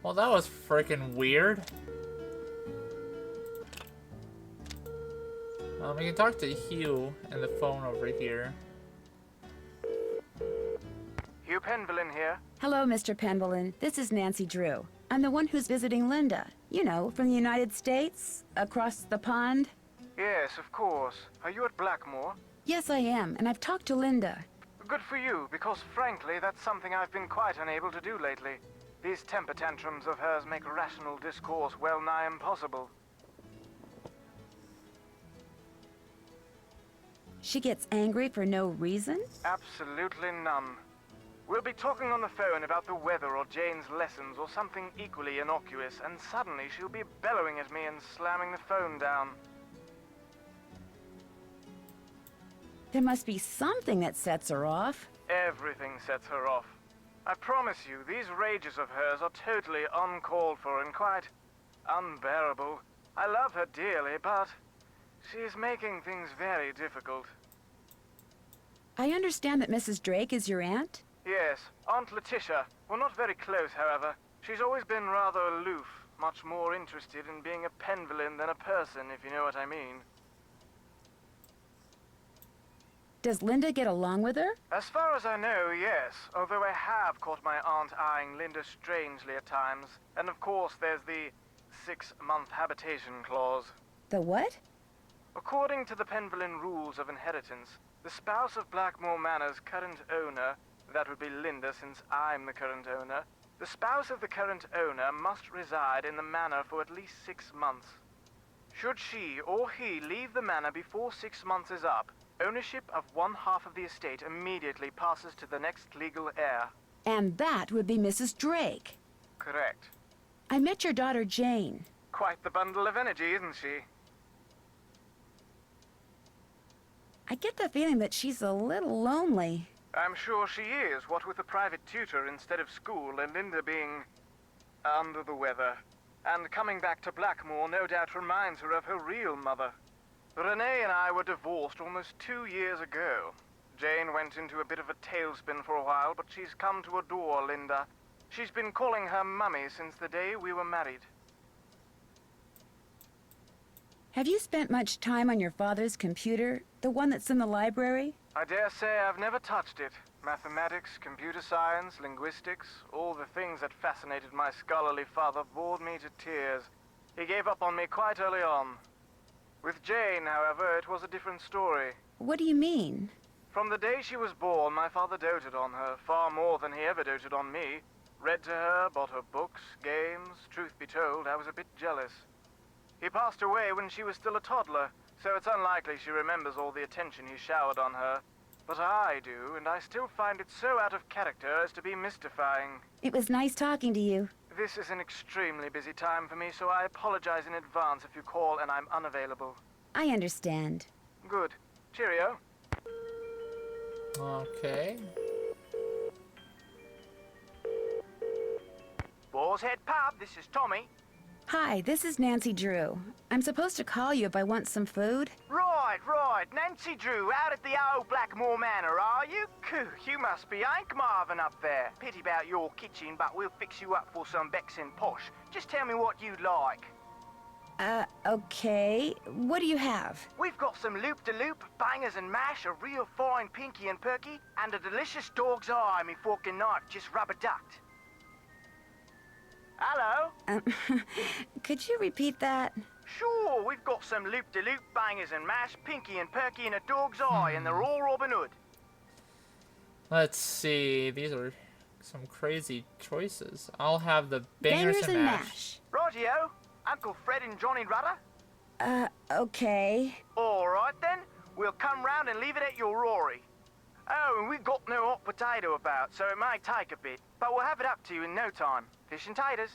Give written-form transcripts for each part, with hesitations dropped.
Well, that was freaking weird. We can talk to Hugh and the phone over here. Hugh Penvillin here. Hello, Mr. Penvillin. This is Nancy Drew. I'm the one who's visiting Linda. You know, from the United States, across the pond. Yes, of course. Are you at Blackmoor? Yes, I am, and I've talked to Linda. Good for you, because frankly, that's something I've been quite unable to do lately. These temper tantrums of hers make rational discourse well nigh impossible. She gets angry for no reason? Absolutely none. We'll be talking on the phone about the weather or Jane's lessons or something equally innocuous, and suddenly she'll be bellowing at me and slamming the phone down. There must be something that sets her off. Everything sets her off. I promise you, these rages of hers are totally uncalled for and quite unbearable. I love her dearly, but she's making things very difficult. I understand that Mrs. Drake is your aunt? Yes, Aunt Letitia. We're not very close, however. She's always been rather aloof, much more interested in being a Penvillin than a person, if you know what I mean. Does Linda get along with her? As far as I know, yes, although I have caught my aunt eyeing Linda strangely at times. And of course, there's the 6-month habitation clause. The what? According to the Penvillin rules of inheritance, the spouse of Blackmoor Manor's current owner, that would be Linda since I'm the current owner, the spouse of the current owner must reside in the manor for at least 6 months. Should she or he leave the manor before 6 months is up, ownership of one half of the estate immediately passes to the next legal heir. And that would be Mrs. Drake. Correct. I met your daughter Jane. Quite the bundle of energy, isn't she? I get the feeling that she's a little lonely. I'm sure she is, what with a private tutor instead of school and Linda being under the weather. And coming back to Blackmoor no doubt reminds her of her real mother. Renee and I were divorced almost 2 years ago. Jane went into a bit of a tailspin for a while, but she's come to adore Linda. She's been calling her Mummy since the day we were married. Have you spent much time on your father's computer? The one that's in the library? I dare say I've never touched it. Mathematics, computer science, linguistics, all the things that fascinated my scholarly father bored me to tears. He gave up on me quite early on. With Jane, however, it was a different story. What do you mean? From the day she was born, my father doted on her, far more than he ever doted on me. Read to her, bought her books, games. Truth be told, I was a bit jealous. He passed away when she was still a toddler, so it's unlikely she remembers all the attention he showered on her. But I do, and I still find it so out of character as to be mystifying. It was nice talking to you. This is an extremely busy time for me, so I apologize in advance if you call and I'm unavailable. I understand. Good. Cheerio. Okay. Boar's Head Pub, this is Tommy. Hi, this is Nancy Drew. I'm supposed to call you if I want some food. Right. Nancy Drew, out at the old Blackmoor Manor, are you? You must be Hank Marvin up there. Pity about your kitchen, but we'll fix you up for some Bexon posh. Just tell me what you'd like. Okay. What do you have? We've got some loop-de-loop, bangers and mash, a real fine pinky and perky, and a delicious dog's eye, me fork and knife just rubber-ducked. Hello? Could you repeat that? Sure, we've got some loop-de-loop, bangers and mash, pinky and perky, and a dog's eye, and they're all Robin Hood. Let's see. These are some crazy choices. I'll have the bangers, and mash. Rightio. Uncle Fred and Johnny Rudder? Okay. All right then. We'll come round and leave it at your Rory. Oh, and we've got no hot potato about, so it may take a bit, but we'll have it up to you in no time. Fish and taters.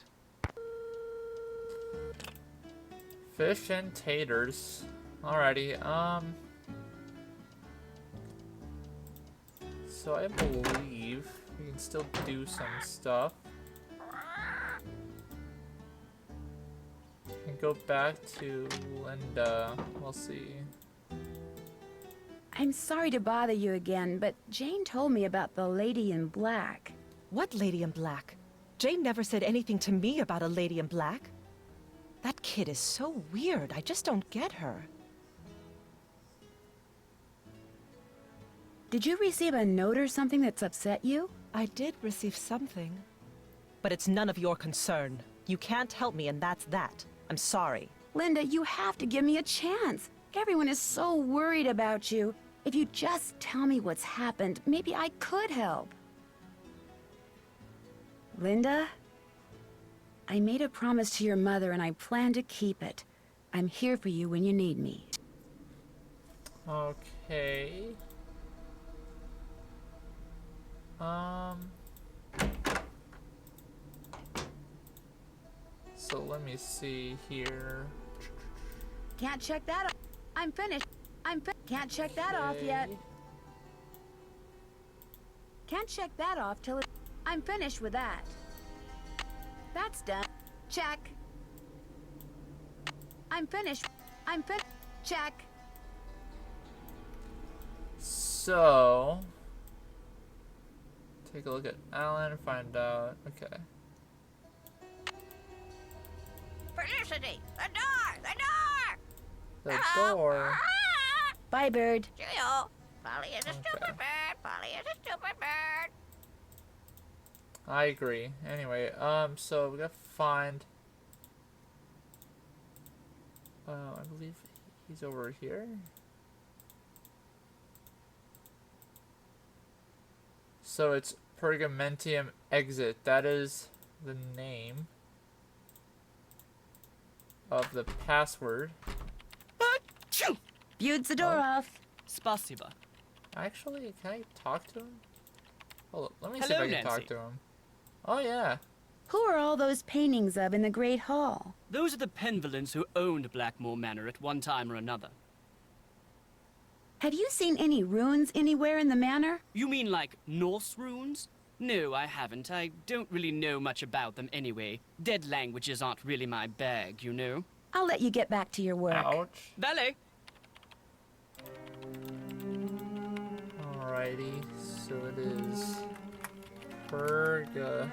Fish and taters. Alrighty, so I believe we can still do some stuff. And go back to Linda. We'll see. I'm sorry to bother you again, but Jane told me about the lady in black. What lady in black? Jane never said anything to me about a lady in black. That kid is so weird. I just don't get her. Did you receive a note or something that's upset you? I did receive something. But it's none of your concern. You can't help me, and that's that. I'm sorry. Linda, you have to give me a chance. Everyone is so worried about you. If you just tell me what's happened, maybe I could help. Linda? I made a promise to your mother and I plan to keep it. I'm here for you when you need me. Okay. So let me see here. Can't check that off. I'm finished. Can't check that off yet. Can't check that off till it... I'm finished with that. That's done. Check. I'm finished. Check. So, take a look at Alan and find out. Okay. Felicity! The door! The door! The Hello? door. Ah! Bye, bird. Cheerio! Polly is a Okay. stupid bird! Polly is a stupid bird! I agree. Anyway, so we gotta find. I believe he's over here. So it's Pergamentium Exit. That is the name of the password. Bude's the door off. Spasiba. Actually, can I talk to him? Hold up, let me see Hello, if I can Nancy. talk to him. Oh yeah. Who are all those paintings of in the Great Hall? Those are the Penvillans who owned Blackmoor Manor at one time or another. Have you seen any ruins anywhere in the manor? You mean like Norse runes? No, I haven't. I don't really know much about them anyway. Dead languages aren't really my bag, you know. I'll let you get back to your work. Ouch. Ballet! Alrighty, so it is Perga.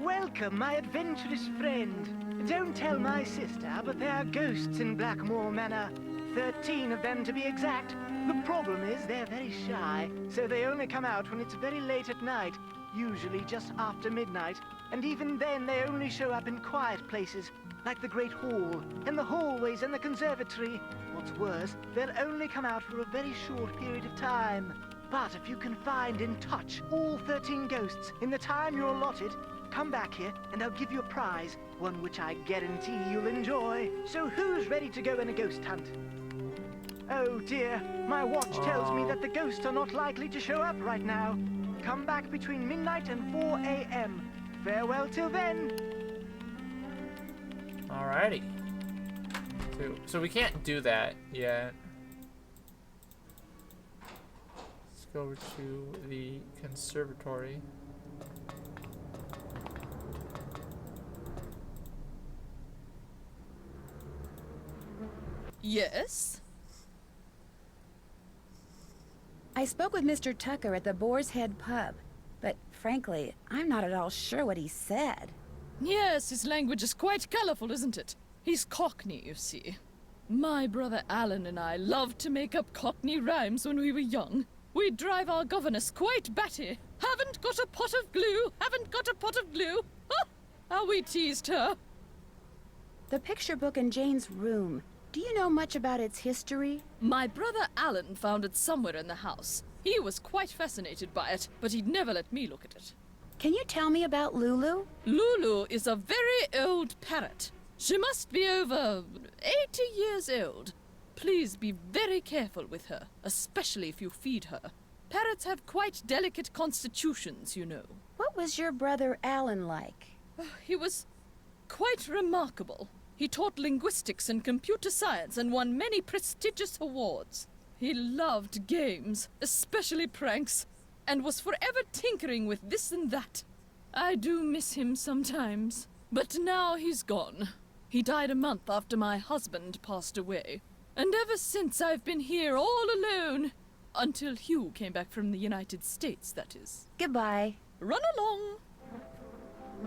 Welcome, my adventurous friend. Don't tell my sister, but there are ghosts in Blackmoor Manor. 13 of them to be exact. The problem is they're very shy, so they only come out when it's very late at night, usually just after midnight. And even then they only show up in quiet places, like the Great Hall, and the hallways and the conservatory. What's worse, they'll only come out for a very short period of time. But if you can find and touch all 13 ghosts in the time you're allotted, come back here and I'll give you a prize, one which I guarantee you'll enjoy. So who's ready to go on a ghost hunt? Oh dear, my watch tells me that the ghosts are not likely to show up right now. Come back between midnight and 4 a.m. Farewell till then. Alrighty. So we can't do that yet. Let's go over to the conservatory. Yes? I spoke with Mr. Tucker at the Boar's Head pub, but frankly, I'm not at all sure what he said. Yes, his language is quite colorful, isn't it? He's Cockney, you see. My brother Alan and I loved to make up Cockney rhymes when we were young. We'd drive our governess quite batty. Haven't got a pot of glue, haven't got a pot of glue. Ha! How we teased her. The picture book in Jane's room. Do you know much about its history? My brother Alan found it somewhere in the house. He was quite fascinated by it, but he'd never let me look at it. Can you tell me about Lulu? Lulu is a very old parrot. She must be over 80 years old. Please be very careful with her, especially if you feed her. Parrots have quite delicate constitutions, you know. What was your brother Alan like? He was quite remarkable. He taught linguistics and computer science and won many prestigious awards. He loved games, especially pranks, and was forever tinkering with this and that. I do miss him sometimes, but now he's gone. He died a month after my husband passed away, and ever since I've been here all alone. Until Hugh came back from the United States, that is. Goodbye. Run along!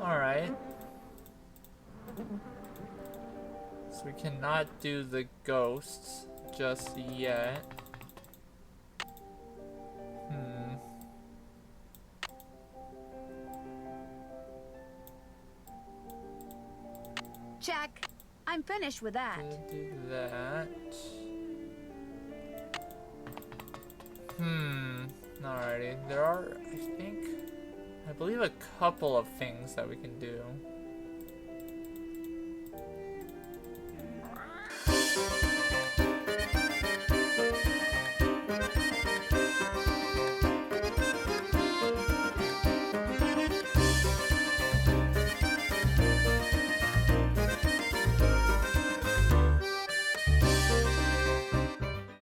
Alright. So we cannot do the ghosts just yet. Check. I'm finished with that. Do that. Alrighty. There are, I believe a couple of things that we can do.